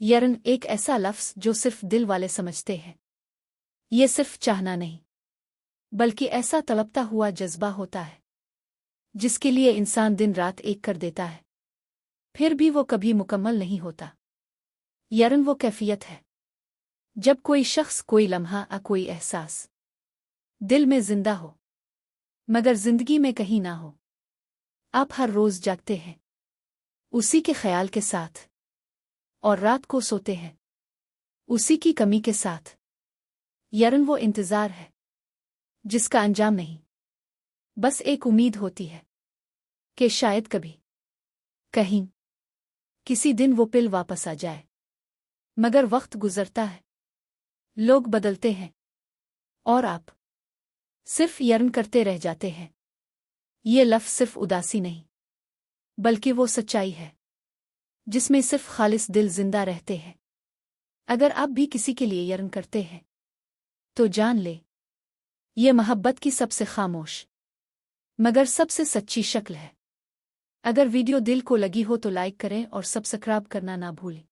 یرن ایک ایسا لفظ جو صرف دل والے سمجھتے ہیں۔ یہ صرف چاہنا نہیں بلکہ ایسا تڑپتا ہوا جذبہ ہوتا ہے جس کے لیے انسان دن رات ایک کر دیتا ہے، پھر بھی وہ کبھی مکمل نہیں ہوتا۔ یرن وہ کیفیت ہے جب کوئی شخص، کوئی لمحہ، کوئی احساس دل میں زندہ ہو مگر زندگی میں کہیں نہ ہو۔ آپ ہر روز جاگتے ہیں اسی کے خیال کے ساتھ اور رات کو سوتے ہیں اسی کی کمی کے ساتھ۔ یرن وہ انتظار ہے جس کا انجام نہیں، بس ایک امید ہوتی ہے کہ شاید کبھی کہیں کسی دن وہ پل واپس آ جائے، مگر وقت گزرتا ہے، لوگ بدلتے ہیں اور آپ صرف یرن کرتے رہ جاتے ہیں۔ یہ لفظ صرف اداسی نہیں بلکہ وہ سچائی ہے جس میں صرف خالص دل زندہ رہتے ہیں۔ اگر آپ بھی کسی کے لیے یرن کرتے ہیں تو جان لے یہ محبت کی سب سے خاموش مگر سب سے سچی شکل ہے۔ اگر ویڈیو دل کو لگی ہو تو لائک کریں اور سبسکرائب کرنا نہ بھولیں۔